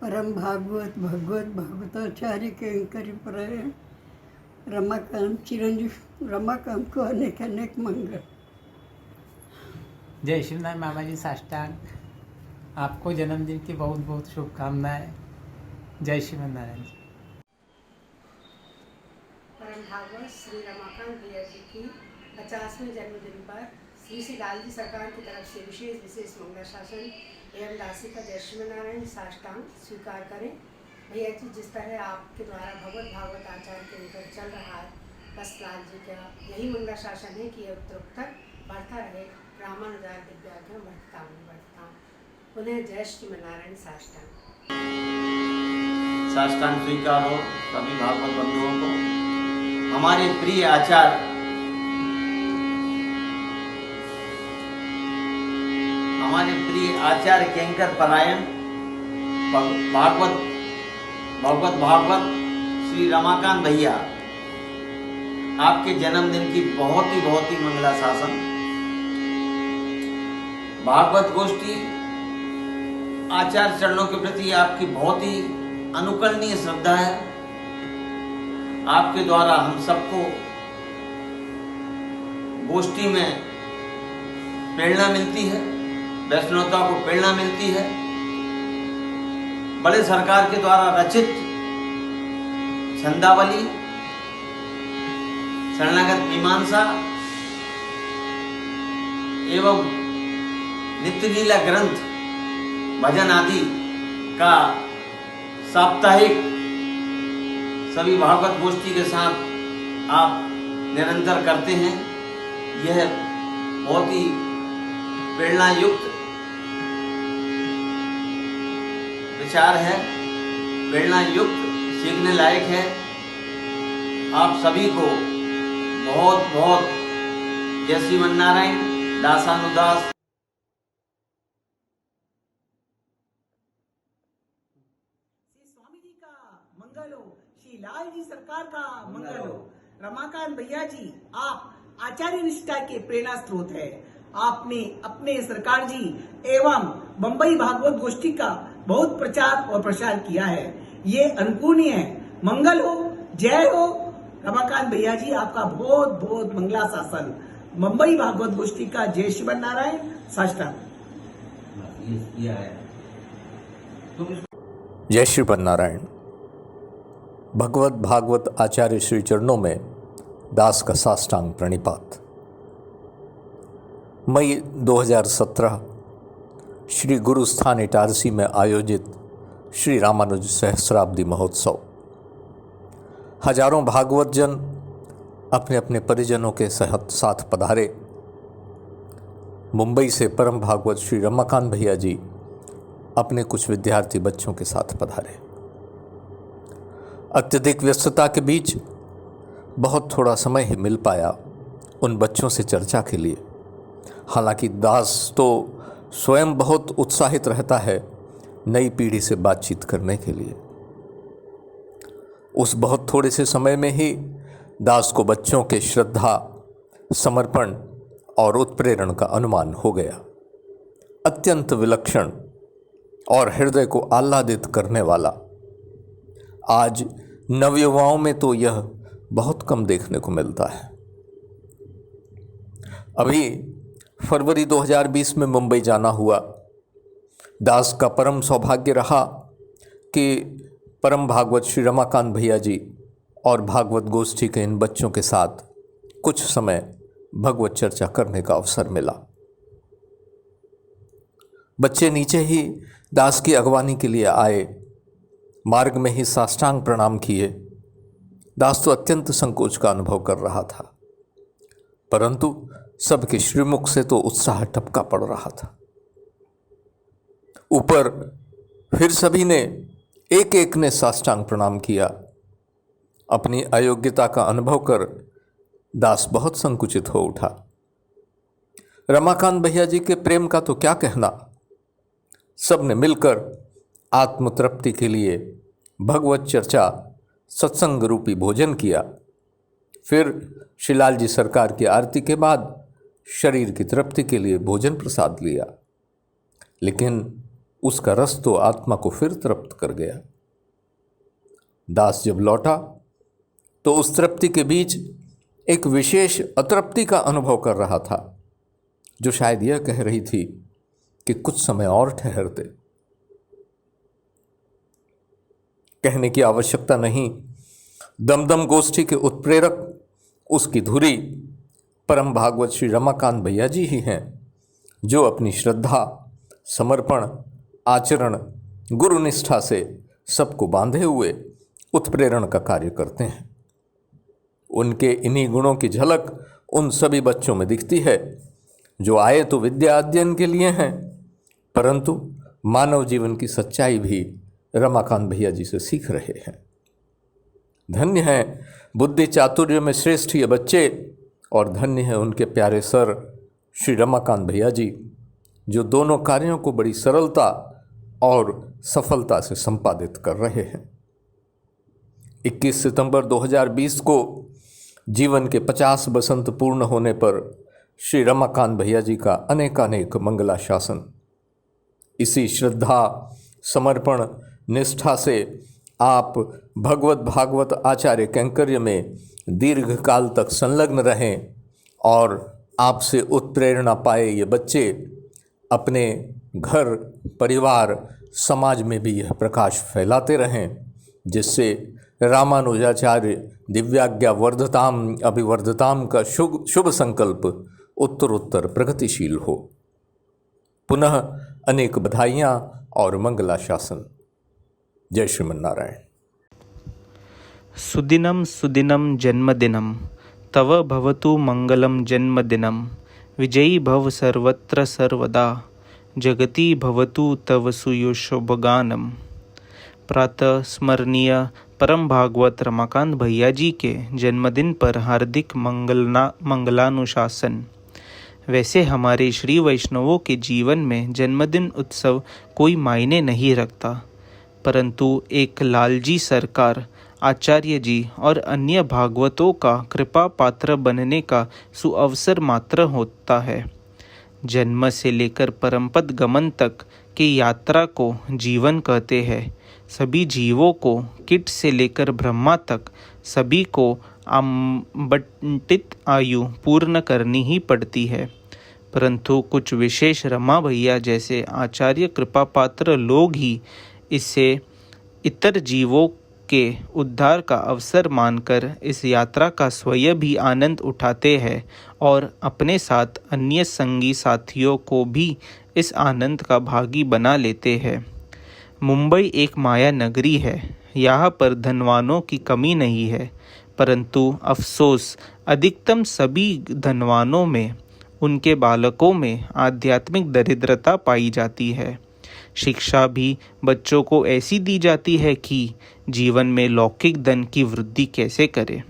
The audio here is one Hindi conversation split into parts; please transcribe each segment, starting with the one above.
परम भागवत भगवत भागवताचार्य केंकरी परायण रमाकांत चिरंजीव रमाकांत को अनेक अनेक मंगल। जय शिवनारायण मामा जी साष्टांग, आपको जन्मदिन की बहुत बहुत शुभकामनाएं। जय शिवनारायण जी। परम भागवत श्री रमाकांत भैया जी की 50वें जन्मदिन पर श्री लाल जी सरकार की तरफ से विशेष मंगल शासन एवं दासी का जय शिवनारायण साष्टांग स्वीकार करें। भैया जी, जिस तरह आपके द्वारा भगवत भागवत आचार्य के ऊपर चल रहा है, बस लाल जी का यही मंगल शासन है कि यह उत्तरोत्तर बढ़ता रहे। रामानुजार दिव्याज्ञा बढ़ता उन्हें जय शिवनारायण साष्टांग। साष्टांग स्वीकार हो सभी भागवत बंधुओं को। हमारे प्रिय आचार्य केंकर परायण भागवत श्री रमाकांत भैया, आपके जन्मदिन की बहुत ही मंगलाशासन। भागवत गोष्ठी आचार्य चरणों के प्रति आपकी बहुत ही अनुकरणीय श्रद्धा है। आपके द्वारा हम सबको गोष्ठी में प्रेरणा मिलती है, वैष्णवता को प्रेरणा मिलती है। बड़े सरकार के द्वारा रचित छंदावली, शरणागत मीमांसा एवं नित्य लीला ग्रंथ, भजन आदि का साप्ताहिक सभी भागवत गोष्ठी के साथ आप निरंतर करते हैं। यह बहुत ही प्रेरणा युक्त विचार है, प्रेरणा युक्त सीखने लायक है। आप सभी को बहुत जय श्रीमन्नारायण। दासानुदास। स्वामी जी का मंगल हो, श्री लाल जी सरकार का मंगल हो। रमाकांत भैया जी, आप आचार्य निष्ठा के प्रेरणा स्रोत है। आपने अपने सरकार जी एवं बम्बई भागवत गोष्ठी का बहुत प्रचार और प्रसार किया है। ये अनुकरणीय है। मंगल हो, जय हो रमाकांत भैया जी, आपका बहुत मंगलाशासन। मुंबई भागवत गोष्ठी का जय शिवनारायण साष्टांग। जय शिवनारायण। भगवत भागवत आचार्य श्री चरणों में दास का साष्टांग प्रणिपात। मई 2017 श्री गुरुस्थान इटारसी में आयोजित श्री रामानुज सहस्राब्दी महोत्सव। हजारों भागवत जन अपने अपने परिजनों के साथ पधारे। मुंबई से परम भागवत श्री रमाकांत भैया जी अपने कुछ विद्यार्थी बच्चों के साथ पधारे। अत्यधिक व्यस्तता के बीच बहुत थोड़ा समय ही मिल पाया उन बच्चों से चर्चा के लिए। हालांकि दास तो स्वयं बहुत उत्साहित रहता है नई पीढ़ी से बातचीत करने के लिए। उस बहुत थोड़े से समय में ही दास को बच्चों के श्रद्धा, समर्पण और उत्प्रेरण का अनुमान हो गया। अत्यंत विलक्षण और हृदय को आह्लादित करने वाला। आज नवयुवाओं में तो यह बहुत कम देखने को मिलता है। अभी फरवरी 2020 में मुंबई जाना हुआ। दास का परम सौभाग्य रहा कि परम भागवत श्री रमाकांत भैया जी और भागवत गोष्ठी के इन बच्चों के साथ कुछ समय भगवत चर्चा करने का अवसर मिला। बच्चे नीचे ही दास की अगवानी के लिए आए, मार्ग में ही साष्टांग प्रणाम किए। दास तो अत्यंत संकोच का अनुभव कर रहा था, परंतु सबके श्रीमुख से तो उत्साह टपका पड़ रहा था। ऊपर फिर सभी ने एक एक ने साष्टांग प्रणाम किया। अपनी अयोग्यता का अनुभव कर दास बहुत संकुचित हो उठा। रमाकांत भैया जी के प्रेम का तो क्या कहना। सब ने मिलकर आत्मतृप्ति के लिए भगवत चर्चा, सत्संग रूपी भोजन किया। फिर श्रीलाल जी सरकार की आरती के बाद शरीर की तृप्ति के लिए भोजन प्रसाद लिया। लेकिन उसका रस तो आत्मा को फिर तृप्त कर गया। दास जब लौटा तो उस तृप्ति के बीच एक विशेष अतृप्ति का अनुभव कर रहा था, जो शायद यह कह रही थी कि कुछ समय और ठहरते। कहने की आवश्यकता नहीं, दमदम गोष्ठी के उत्प्रेरक, उसकी धुरी परम भागवत श्री रमाकांत भैया जी ही हैं, जो अपनी श्रद्धा, समर्पण, आचरण, गुरुनिष्ठा से सबको बांधे हुए उत्प्रेरण का कार्य करते हैं। उनके इन्हीं गुणों की झलक उन सभी बच्चों में दिखती है जो आए तो विद्या अध्ययन के लिए हैं, परंतु मानव जीवन की सच्चाई भी रमाकांत भैया जी से सीख रहे हैं। धन्य है बुद्धि चातुर्य में श्रेष्ठ ये बच्चे, और धन्य है उनके प्यारे सर श्री रमाकांत भैया जी, जो दोनों कार्यों को बड़ी सरलता और सफलता से संपादित कर रहे हैं। 21 सितंबर 2020 को जीवन के 50 बसंत पूर्ण होने पर श्री रमाकांत भैया जी का अनेकानेक मंगलाशासन। इसी श्रद्धा, समर्पण, निष्ठा से आप भगवत भागवत आचार्य कैंकर्य में दीर्घ काल तक संलग्न रहें और आपसे उत्प्रेरणा पाए ये बच्चे अपने घर, परिवार, समाज में भी यह प्रकाश फैलाते रहें, जिससे रामानुजाचार्य दिव्याज्ञा वर्धताम अभिवर्धताम का शुभ संकल्प उत्तरोत्तर प्रगतिशील हो। पुनः अनेक बधाइयाँ और मंगलाशासन। जय श्रीमन्नारायण। सुदिनं सुदिनं जन्मदिनं तव भवतु मंगलम जन्मदिनं विजयी भव सर्वत्र सर्वदा जगति भवतु तव सुयशोभगानम। प्रातः स्मरणीय परम भागवत रमाकांत भैया जी के जन्मदिन पर हार्दिक मंगलानुशासन। वैसे हमारे श्री वैष्णवों के जीवन में जन्मदिन उत्सव कोई मायने नहीं रखता, परंतु एक लालजी सरकार, आचार्य जी और अन्य भागवतों का कृपा पात्र बनने का सुअवसर मात्र होता है। जन्म से लेकर परमपद गमन तक की यात्रा को जीवन कहते हैं। सभी जीवों को, कीट से लेकर ब्रह्मा तक, सभी को आवंटित आयु पूर्ण करनी ही पड़ती है, परंतु कुछ विशेष रमा भैया जैसे आचार्य कृपा पात्र लोग ही इसे इतर जीवों के उद्धार का अवसर मानकर इस यात्रा का स्वयं भी आनंद उठाते हैं और अपने साथ अन्य संगी साथियों को भी इस आनंद का भागी बना लेते हैं। मुंबई एक माया नगरी है। यहाँ पर धनवानों की कमी नहीं है, परंतु अफसोस अधिकतम सभी धनवानों में, उनके बालकों में आध्यात्मिक दरिद्रता पाई जाती है। शिक्षा भी बच्चों को ऐसी दी जाती है कि जीवन में लौकिक धन की वृद्धि कैसे करें।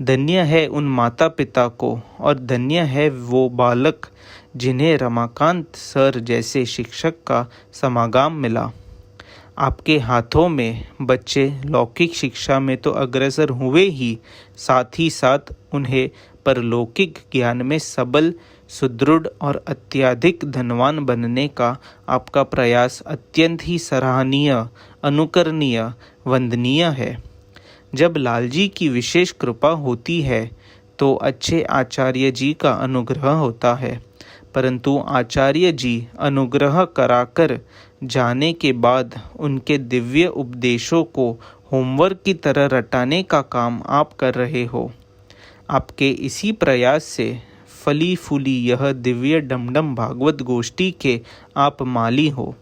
धन्य है उन माता पिता को और धन्य है वो बालक जिन्हें रमाकांत सर जैसे शिक्षक का समागम मिला। आपके हाथों में बच्चे लौकिक शिक्षा में तो अग्रसर हुए ही साथ उन्हें परलौकिक ज्ञान में सबल, सुदृढ़ और अत्यधिक धनवान बनने का आपका प्रयास अत्यंत ही सराहनीय, अनुकरणीय, वंदनीय है। जब लालजी की विशेष कृपा होती है तो अच्छे आचार्य जी का अनुग्रह होता है, परंतु आचार्य जी अनुग्रह कराकर जाने के बाद उनके दिव्य उपदेशों को होमवर्क की तरह रटाने का काम आप कर रहे हो। आपके इसी प्रयास से फली फूली यह दिव्य डमडम भागवत गोष्ठी के आप माली हो।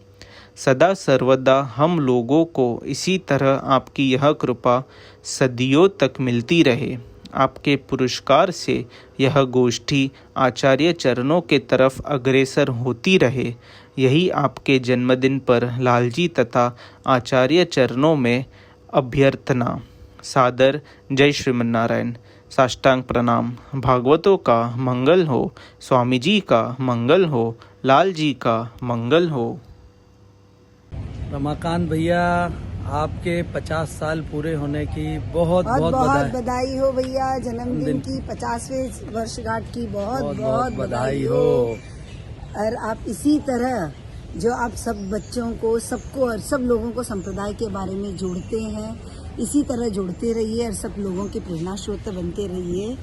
सदा सर्वदा हम लोगों को इसी तरह आपकी यह कृपा सदियों तक मिलती रहे। आपके पुरस्कार से यह गोष्ठी आचार्य चरणों के तरफ अग्रसर होती रहे, यही आपके जन्मदिन पर लालजी तथा आचार्य चरणों में अभ्यर्थना। सादर जय श्रीमन्नारायण। साष्टांग प्रणाम। भागवतों का मंगल हो, स्वामी जी का मंगल हो, लाल जी का मंगल हो। रमाकांत भैया, आपके 50 साल पूरे होने की बहुत बधाई हो भैया। जन्मदिन की 50वें वर्षगांठ की बहुत बहुत बधाई हो। और आप इसी तरह जो आप सब बच्चों को सबको और सब लोगों को संप्रदाय के बारे में जोड़ते हैं। इसी तरह जोड़ते रहिए और सब लोगों के प्रेरणा स्रोत बनते रहिए।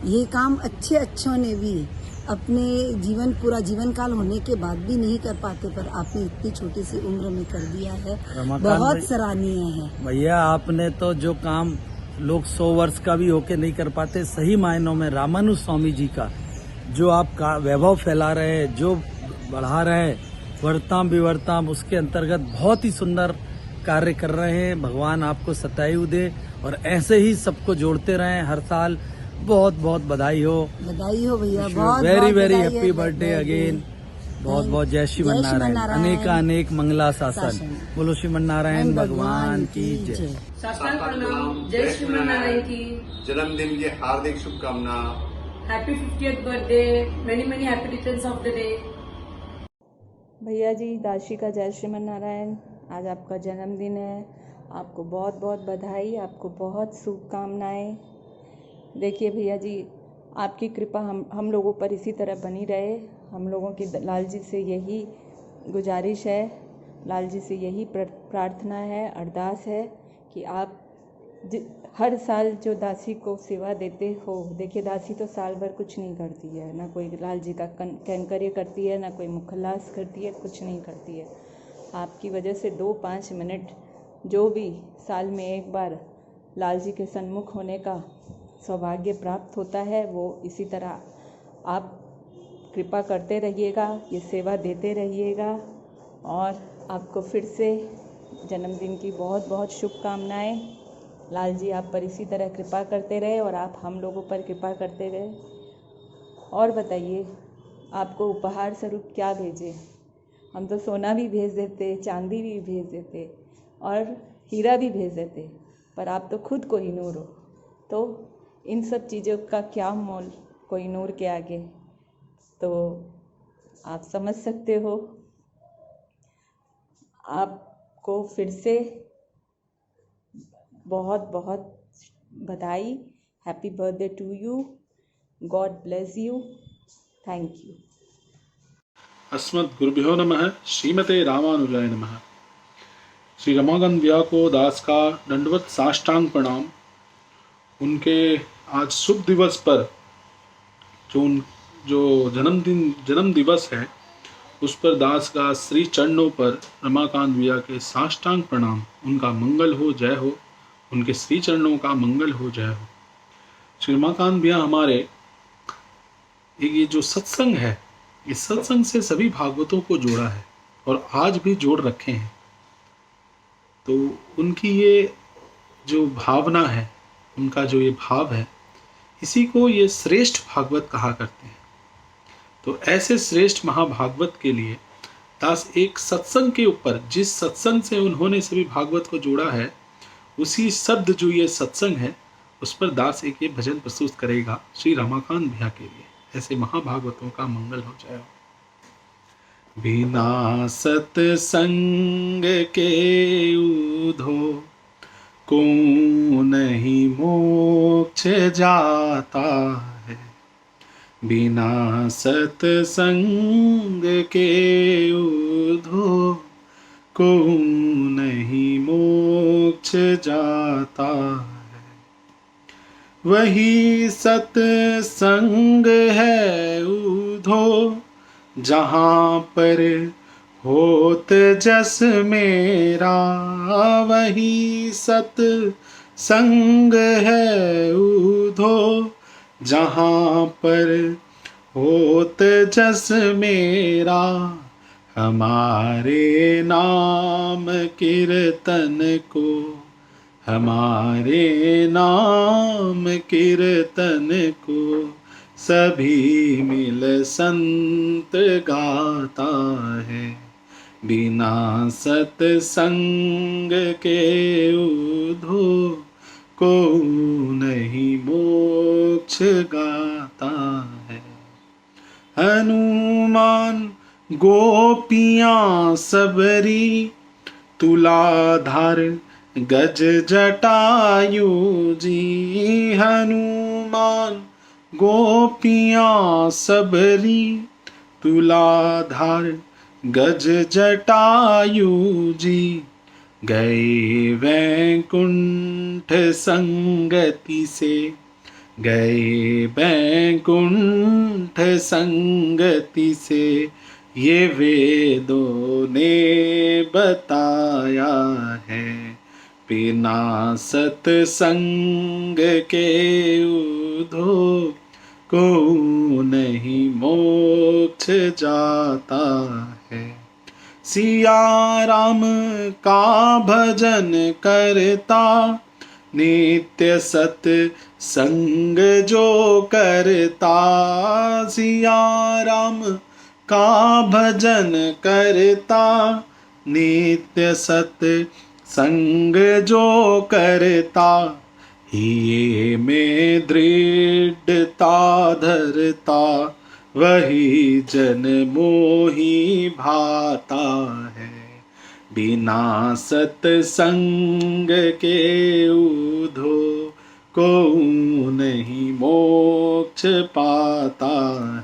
ये काम अच्छों ने भी अपने पूरा जीवन काल होने के बाद भी नहीं कर पाते, पर आपने इतनी छोटी सी उम्र में कर दिया है, बहुत सराहनीय है। भैया आपने तो जो काम लोग 100 वर्ष का भी होके नहीं कर पाते, सही मायनों में रामानुज स्वामी जी का जो आप वैभव फैला रहे हैं, जो बढ़ा रहे हैं, वर्ताम विवर्ताम, उसके अंतर्गत बहुत ही सुंदर कार्य कर रहे हैं। भगवान आपको सतायु दे और ऐसे ही सबको जोड़ते रहें हर साल। बहुत बहुत बधाई हो भैया, very very happy birthday again. बहुत बहुत जय श्रीमन नारायण, अनेक मंगला शासन। बोलो श्रीमन नारायण भगवान की जय। साष्टांग प्रणाम, जय श्रीमन नारायण की। जन्मदिन की हार्दिक शुभकामना। Happy 50th birthday, many many happy returns of the day. भैया जी, दाशी का जय श्रीमन नारायण। आज आपका जन्मदिन है, आपको बहुत बहुत बधाई, आपको बहुत शुभकामनाएं। देखिए भैया जी, आपकी कृपा हम लोगों पर इसी तरह बनी रहे। हम लोगों की लाल जी से यही गुजारिश है, लाल जी से यही प्रार्थना है, अरदास है कि आप हर साल जो दासी को सेवा देते हो। देखिए, दासी तो साल भर कुछ नहीं करती है, ना कोई लाल जी का कैंकर्य करती है, ना कोई मुखलास करती है, कुछ नहीं करती है। आपकी वजह से 2-5 मिनट जो भी साल में एक बार लाल जी के सन्मुख होने का सौभाग्य प्राप्त होता है, वो इसी तरह आप कृपा करते रहिएगा, ये सेवा देते रहिएगा। और आपको फिर से जन्मदिन की बहुत बहुत शुभकामनाएं। लाल जी आप पर इसी तरह कृपा करते रहे और आप हम लोगों पर कृपा करते रहे। और बताइए, आपको उपहार स्वरूप क्या भेजें? हम तो सोना भी भेज देते, चांदी भी भेज देते और हीरा भी भेज देते, पर आप तो खुद कोहिनूर हो, तो इन सब चीज़ों का क्या मोल कोहिनूर के आगे? तो आप समझ सकते हो। आपको फिर से बहुत बहुत बधाई। Happy birthday to you, God bless you, thank you. अस्मद् गुरुभ्यो नमः, श्रीमते रामानुजाय नमः। श्री रमाकांत भैया को दास का दंडवत साष्टांग प्रणाम। उनके आज शुभ दिवस पर जो जन्म दिवस है, उस पर दास का श्री चरणों पर रमाकांत भैया के साष्टांग प्रणाम। उनका मंगल हो, जय हो, उनके श्री चरणों का मंगल हो, जय हो। श्री रमाकांत भैया हमारे ये जो सत्संग है, इस सत्संग से सभी भागवतों को जोड़ा है और आज भी जोड़ रखे हैं। तो उनकी ये जो भावना है, उनका जो ये भाव है, इसी को ये श्रेष्ठ भागवत कहा करते हैं। तो ऐसे श्रेष्ठ महाभागवत के लिए दास एक सत्संग के ऊपर, जिस सत्संग से उन्होंने सभी भागवत को जोड़ा है, उसी शब्द जो ये सत्संग है, उस पर दास एक ये भजन प्रस्तुत करेगा श्री रमाकांत भैया के लिए। ऐसे महाभागवतों का मंगल हो जाए। बिना सत्संग के उधो को नहीं मोक्ष जाता है, बिना सत्संग के उधो को नहीं मोक्ष जाता है। वही सत्संग है उधो जहाँ पर होत जस मेरा, वही सत्संग है उधो जहाँ पर होत जस मेरा। हमारे नाम कीर्तन को, हमारे नाम कीर्तन को सभी मिल संत गाता है। बिना सत्संग के उधो को नहीं मोक्ष गाता है। हनुमान गोपियाँ सबरी तुलाधार गज जटायु जी। हनुमान गोपियाँ सबरी तुलाधार गज जटायु जी गए वैकुंठ संगति से, गए वैकुंठ संगति से, ये वेदों ने बताया है। बिना सत्संग के उधो को नहीं मोक्ष जाता है। सिया राम का भजन करता, नित्य सत संग जो करता। सिया राम का भजन करता, नित्य सत संग जो करता। ये में दृढ़ता धरता, वही जन मोही भाता है। बिना सत्संग के उधो को नहीं मोक्ष पाता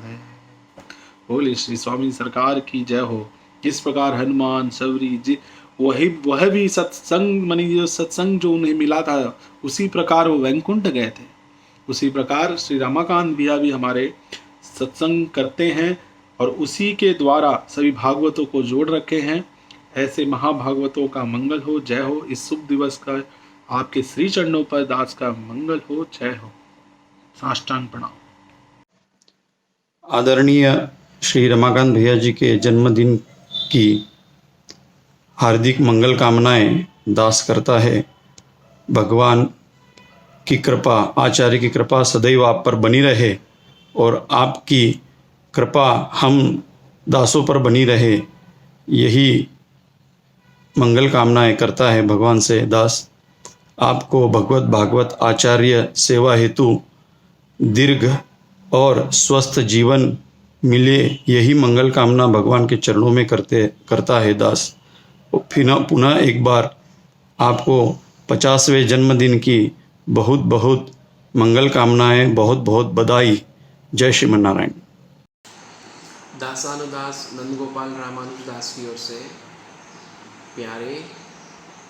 है। बोले श्री स्वामी सरकार की जय हो। इस प्रकार हनुमान सवरी जी वह भी सत्संग मनी जो सत्संग जो उन्हें मिला था, उसी प्रकार वो वैकुंठ गए थे। उसी प्रकार श्री रमाकांत भैया भी हमारे सत्संग करते हैं और उसी के द्वारा सभी भागवतों को जोड़ रखे हैं। ऐसे महाभागवतों का मंगल हो, जय हो। इस शुभ दिवस का आपके श्री चरणों पर दास का मंगल हो, जय हो। साष्टांग प्रणाम। आदरणीय श्री रमाकांत भैया जी के जन्मदिन की हार्दिक मंगल कामनाएं दास करता है। भगवान की कृपा, आचार्य की कृपा सदैव आप पर बनी रहे और आपकी कृपा हम दासों पर बनी रहे, यही मंगल कामनाएं करता है भगवान से दास। आपको भगवत भागवत आचार्य सेवा हेतु दीर्घ और स्वस्थ जीवन मिले, यही मंगल कामना भगवान के चरणों में करता है दास। पुनः एक बार आपको 50वें जन्मदिन की बहुत बहुत मंगल कामनाएं, बहुत बहुत बधाई। जय श्रीमन नारायण। दासानुदास नंदगोपाल रामानुज दास की ओर से प्यारे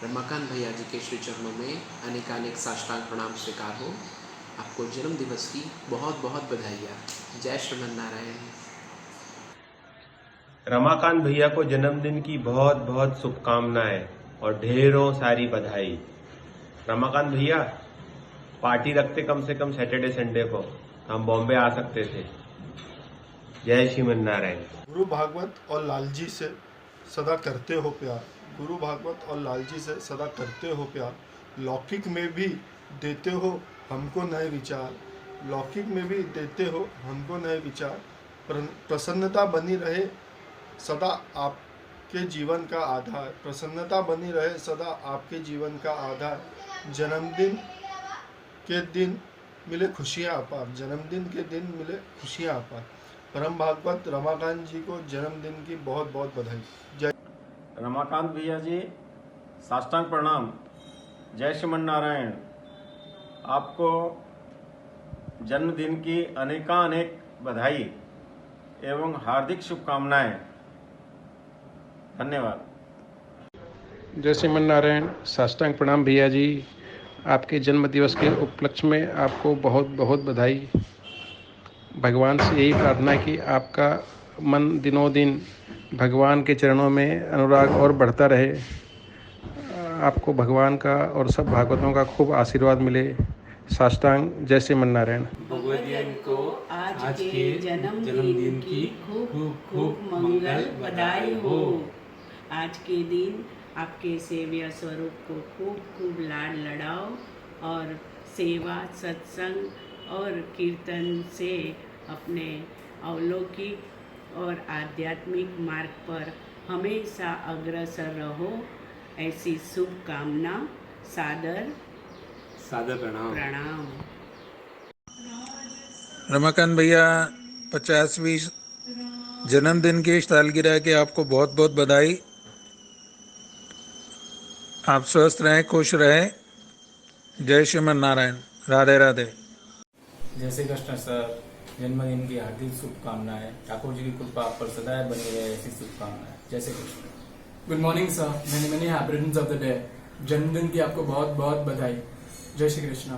रमाकांत भैया जी के श्री चरणों में अनेकानेक साष्टांग प्रणाम स्वीकार हो। आपको जन्म दिवस की बहुत बहुत बधाइयाँ। जय श्रीमन नारायण। रमाकांत भैया को जन्मदिन की बहुत बहुत शुभकामनाएं और ढेरों सारी बधाई। रमाकांत भैया पार्टी रखते कम से कम सैटरडे संडे को, हम बॉम्बे आ सकते थे। जय श्रीमन नारायण। गुरु भागवत और लालजी से सदा करते हो प्यार, गुरु भागवत और लालजी से सदा करते हो प्यार। लौकिक में भी देते हो हमको नए विचार, लौकिक में भी देते हो हमको नए विचार। प्रसन्नता बनी रहे सदा आपके जीवन का आधार, प्रसन्नता बनी रहे सदा आपके जीवन का आधार। जन्मदिन के दिन मिले खुशियाँ अपार, जन्मदिन के दिन मिले खुशियाँ अपार। परम भागवत रमाकांत जी को जन्मदिन की बहुत बहुत बधाई। जय रमाकांत भैया जी, साष्टांग प्रणाम। जय श्रीमन नारायण। आपको जन्मदिन की अनेकानेक बधाई एवं हार्दिक शुभकामनाएं। धन्यवाद। जय श्रीमन नारायण। साष्टांग प्रणाम भैया जी। आपके जन्म दिवस के उपलक्ष्य में आपको बहुत बहुत बधाई। भगवान से यही प्रार्थना कि आपका मन दिनों दिन भगवान के चरणों में अनुराग और बढ़ता रहे। आपको भगवान का और सब भागवतों का खूब आशीर्वाद मिले। साष्टांग। जय श्रीमन नारायण। भगवदियन को आज के जन्मदिन की खूब खूब मंगल बधाई हो। आज के दिन आपके सेव्य स्वरूप को खूब खूब लाड लड़ाओ और सेवा, सत्संग और कीर्तन से अपने अलौकिक और आध्यात्मिक मार्ग पर हमेशा अग्रसर रहो, ऐसी शुभकामना। सादर प्रणाम। रमाकांत भैया 50वीं जन्मदिन की सालगिरह की आपको बहुत बहुत बधाई। आप स्वस्थ रहें, खुश रहें। जय श्रीमन नारायण। राधे राधे। जय श्री कृष्ण सर। जन्मदिन की हार्दिक शुभकामनाएं। ठाकुर जी की कृपा आप पर सदैव बनी रहे, ऐसी शुभकामनाएं। जय Shri Krishna. Good morning sir, many many happy returns of the day. जन्मदिन की आपको बहुत बहुत बधाई। जय श्री कृष्ण।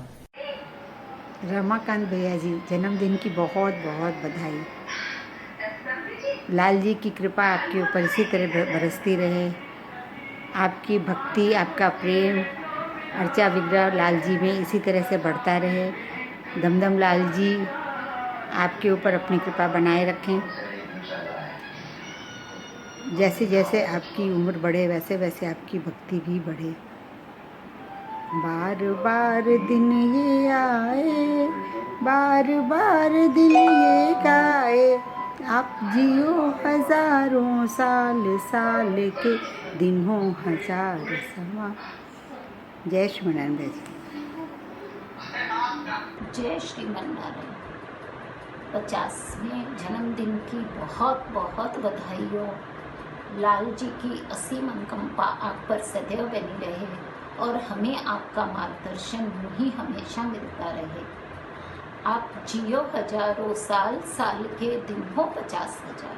रमाकांत भैया जी, जन्मदिन की बहुत बहुत बधाई। लाल जी की कृपा आपके ऊपर इसी तरह बरसती रहे। आपकी भक्ति, आपका प्रेम अर्चा विग्रह लाल जी में इसी तरह से बढ़ता रहे। दमदम लाल जी आपके ऊपर अपनी कृपा बनाए रखें। जैसे जैसे आपकी उम्र बढ़े वैसे वैसे आपकी भक्ति भी बढ़े। बार बार दिन ये आए, बार बार दिन ये गाए, आप जियो हजारों साल, साल के दिन हो हजार समा। जय श्रीमनारायण जी। जय श्रीमनारायण। 50वें जन्मदिन की बहुत बहुत बधाई हो। लाल जी की असीम अनुकंपा आप पर सदैव बनी रहे और हमें आपका मार्गदर्शन यूं ही हमेशा मिलता रहे। आप जियो हजारों साल, साल के दिन हो 50,000।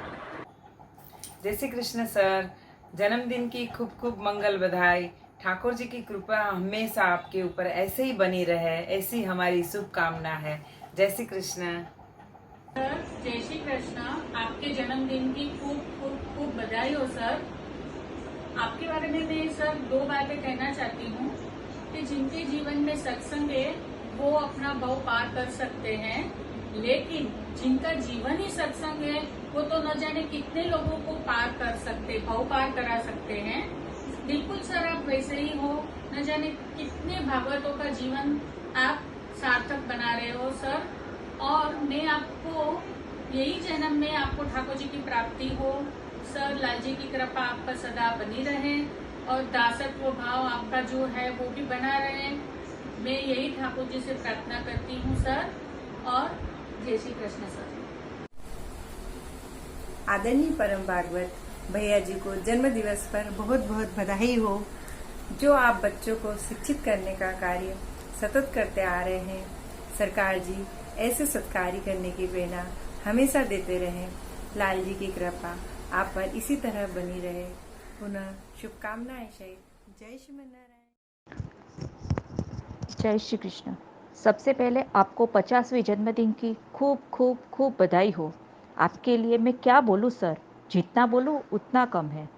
जय श्री कृष्ण सर, जन्मदिन की खूब खूब मंगल बधाई। ठाकुर जी की कृपा हमेशा आपके ऊपर ऐसे ही बनी रहे, ऐसी हमारी शुभकामना है। जय श्री कृष्ण। सर जय श्री कृष्ण। आपके जन्मदिन की खूब खूब खूब बधाई हो सर। आपके बारे में मैं सर 2 बातें कहना चाहती हूँ कि जिनके जीवन में सत्संग है वो अपना भव पार कर सकते हैं, लेकिन जिनका जीवन ही सत्संग है वो तो न जाने कितने लोगों को पार कर सकते, भव पार करा सकते हैं। बिल्कुल सर आप वैसे ही हो, न जाने कितने भागवतों का जीवन आप सार्थक बना रहे हो सर। और मैं आपको यही जन्म में आपको ठाकुर जी की प्राप्ति हो सर। लाल जी की कृपा आप पर सदा बनी रहे और दासत्व भाव आपका जो है वो भी बना रहे। मैं यही ठाकुर जी से प्रार्थना करती हूँ सर। और जय श्री कृष्ण सर। आदरणीय परम भागवत भैया जी को जन्म दिवस पर बहुत बहुत बधाई हो। जो आप बच्चों को शिक्षित करने का कार्य सतत करते आ रहे हैं, सरकार जी ऐसे सत्कार्य करने की प्रेरणा हमेशा देते रहें। लाल जी की कृपा आप पर इसी तरह बनी रहे। पुनः शुभकामनाएं सहित जय श्रीमनारायण। जय श्री कृष्ण। सबसे पहले आपको 50वें जन्मदिन की खूब खूब खूब बधाई हो। आपके लिए मैं क्या बोलूँ सर, जितना बोलूँ उतना कम है।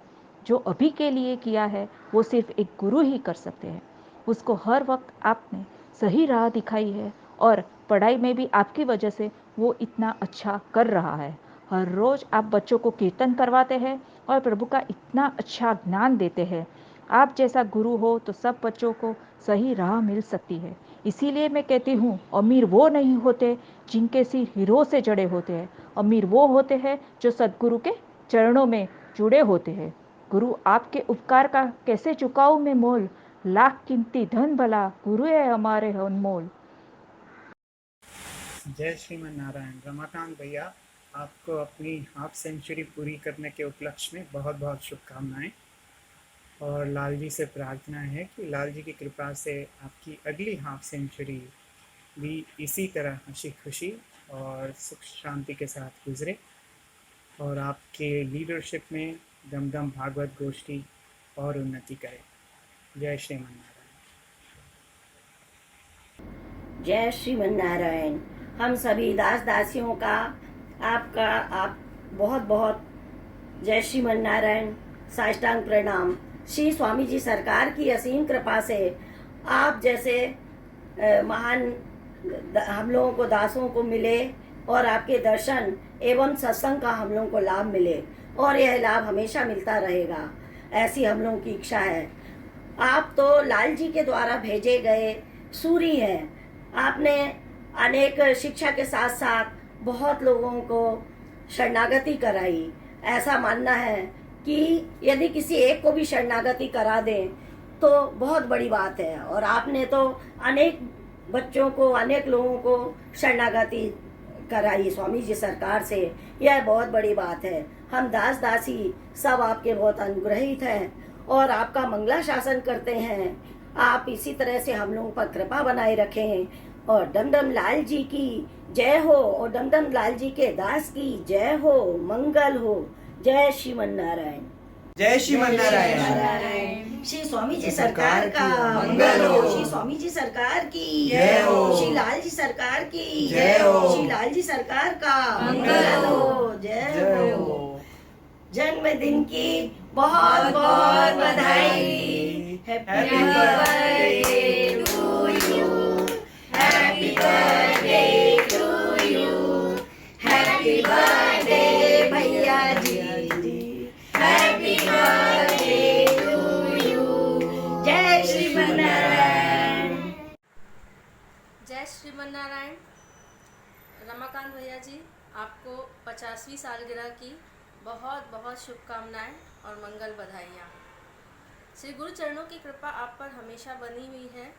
जो अभी के लिए किया है वो सिर्फ एक गुरु ही कर सकते हैं। उसको हर वक्त आपने सही राह दिखाई है और पढ़ाई में भी आपकी वजह से वो इतना अच्छा कर रहा है। हर रोज़ आप बच्चों को कीर्तन करवाते हैं और प्रभु का इतना अच्छा ज्ञान देते हैं। आप जैसा गुरु हो तो सब बच्चों को सही राह मिल सकती है। इसीलिए मैं कहती हूँ, अमीर वो नहीं होते जिनके सिर हीरो से जड़े होते हैं, अमीर वो होते हैं जो सद्गुरु के चरणों में जुड़े होते हैं। गुरु आपके उपकार का कैसे चुकाऊं मैं मोल, लाख कीमती धन भला गुरु है हमारे अनमोल। जय श्रीमन नारायण। रमाकांत भैया, आपको अपनी हाफ सेंचुरी पूरी करने के उपलक्ष्य में बहुत बहुत शुभकामनाएं और लाल जी से प्रार्थना है कि लाल जी की कृपा से आपकी अगली हाफ सेंचुरी भी इसी तरह हंसी खुशी और सुख शांति के साथ गुजरे और आपके लीडरशिप में दमदम भागवत गोष्ठी और उन्नति करे। जय श्रीमन नारायण। जय श्रीमन नारायण। हम सभी दास दासियों का आप बहुत बहुत जय श्रीमन नारायण, साष्टांग प्रणाम। श्री स्वामी जी सरकार की असीम कृपा से आप जैसे महान हम लोगों को दासों को मिले और आपके दर्शन एवं सत्संग का हम लोगों को लाभ मिले और यह लाभ हमेशा मिलता रहेगा, ऐसी हम लोगों की इच्छा है। आप तो लाल जी के द्वारा भेजे गए सूरी हैं। आपने अनेक शिक्षा के साथ साथ बहुत लोगों को शरणागति कराई। ऐसा मानना है कि यदि किसी एक को भी शरणागति करा दें तो बहुत बड़ी बात है और आपने तो अनेक बच्चों को, अनेक लोगों को शरणागति कराई स्वामी जी सरकार से। यह बहुत बड़ी बात है। हम दास दासी सब आपके बहुत अनुग्रहित हैं और आपका मंगला शासन करते हैं। आप इसी तरह से हम लोगों पर कृपा बनाए रखें और दमदम लाल जी की जय हो और दमदम लाल जी के दास की जय हो, मंगल हो। जय श्रीमन नारायण। जय श्रीमन नारायण। श्री स्वामी जी सरकार का मंगल हो। श्री स्वामी जी सरकार की जय हो। श्री लाल जी सरकार की जय हो। श्री लाल जी सरकार का मंगल हो। जय हो। जन्मदिन की बहुत बहुत बधाई। Happy birthday to you. Happy birthday to you. Happy birthday भैया जी। Happy birthday to you. जय श्रीमन नारायण। जय श्रीमन नारायण। रमाकांत भैया जी, आपको 50वीं सालगिरह की बहुत बहुत शुभकामनाएं और मंगल बधाइयाँ। श्री गुरु चरणों की कृपा आप पर हमेशा बनी हुई है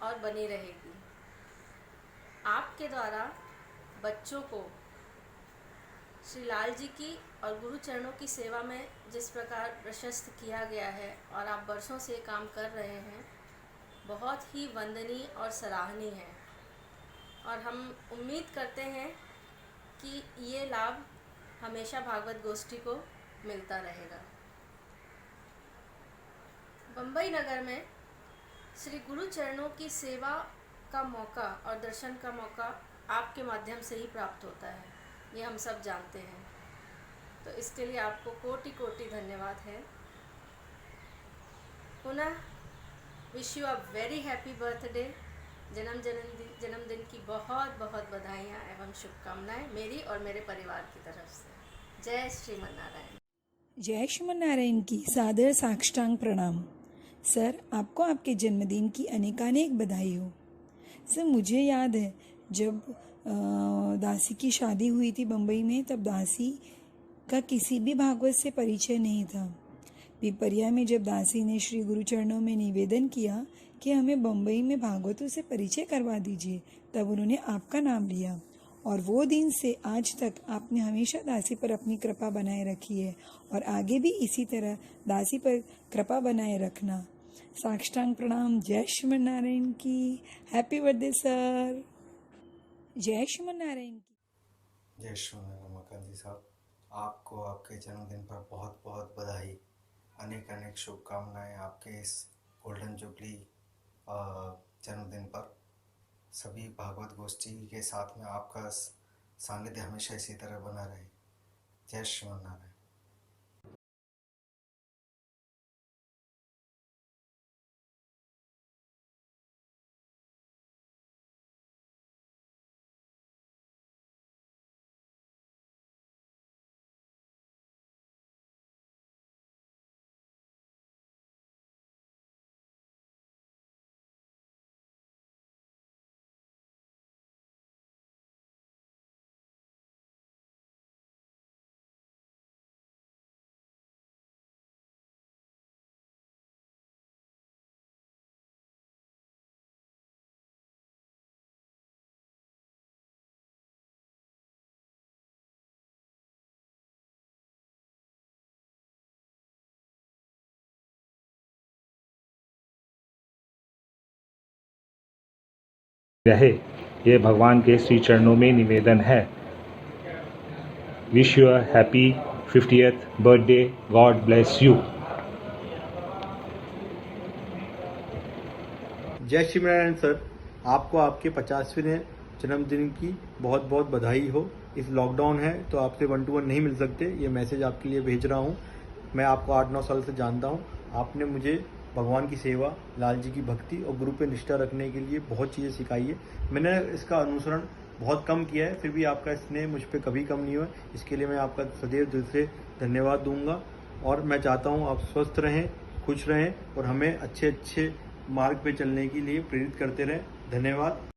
और बनी रहेगी। आपके द्वारा बच्चों को श्री लाल जी की और गुरु चरणों की सेवा में जिस प्रकार प्रशस्त किया गया है और आप बरसों से काम कर रहे हैं, बहुत ही वंदनीय और सराहनीय है। और हम उम्मीद करते हैं कि ये लाभ हमेशा भागवत गोष्ठी को मिलता रहेगा। बम्बई नगर में श्री गुरु चरणों की सेवा का मौका और दर्शन का मौका आपके माध्यम से ही प्राप्त होता है, ये हम सब जानते हैं। तो इसके लिए आपको कोटि कोटि धन्यवाद है। पुनः wish you a very happy birthday. जन्मदिन की बहुत बहुत बधाइयाँ एवं शुभकामनाएं मेरी और मेरे परिवार की तरफ से। जय श्रीमन नारायण। जय श्रीमन नारायण की सादर साष्टांग प्रणाम। सर, आपको आपके जन्मदिन की अनेकानेक बधाई हो। सर, मुझे याद है जब दासी की शादी हुई थी बम्बई में, तब दासी का किसी भी भागवत से परिचय नहीं था। पिपरिया में जब दासी ने श्री गुरु चरणों में निवेदन किया कि हमें बम्बई में भागवतों से परिचय करवा दीजिए, तब उन्होंने आपका नाम लिया। और वो दिन से आज तक आपने हमेशा दासी पर अपनी कृपा बनाए रखी है और आगे भी इसी तरह दासी पर कृपा बनाए रखना। साष्टांग प्रणाम। जय श्रीमन नारायण की। Happy birthday sir. जय श्रीमन नारायण की। जय श्रीमन रमाकांत जी साहब, आपको आपके जन्मदिन पर बहुत बहुत बधाई, अनेक अनेक शुभकामनाएं आपके इस गोल्डन जुबली जन्मदिन पर। सभी भागवत गोष्ठी के साथ में आपका सानिध्य हमेशा इसी तरह बना रहे। जय श्रीमन नारायण। रहे, ये भगवान के श्री चरणों में निवेदन है। Wish you a happy 50th birthday. God bless you. जय श्री नारायण सर, आपको आपके 50वें जन्मदिन की बहुत बहुत बधाई हो। इस लॉकडाउन है तो आपसे 1 to 1 नहीं मिल सकते, ये मैसेज आपके लिए भेज रहा हूँ। मैं आपको 8-9 साल से जानता हूँ। आपने मुझे भगवान की सेवा, लाल जी की भक्ति और गुरु पे निष्ठा रखने के लिए बहुत चीज़ें सिखाई है। मैंने इसका अनुसरण बहुत कम किया है, फिर भी आपका स्नेह मुझ पे कभी कम नहीं हुआ। इसके लिए मैं आपका सदैव दिल से धन्यवाद दूंगा और मैं चाहता हूँ आप स्वस्थ रहें, खुश रहें और हमें अच्छे अच्छे मार्ग पे चलने के लिए प्रेरित करते रहें। धन्यवाद।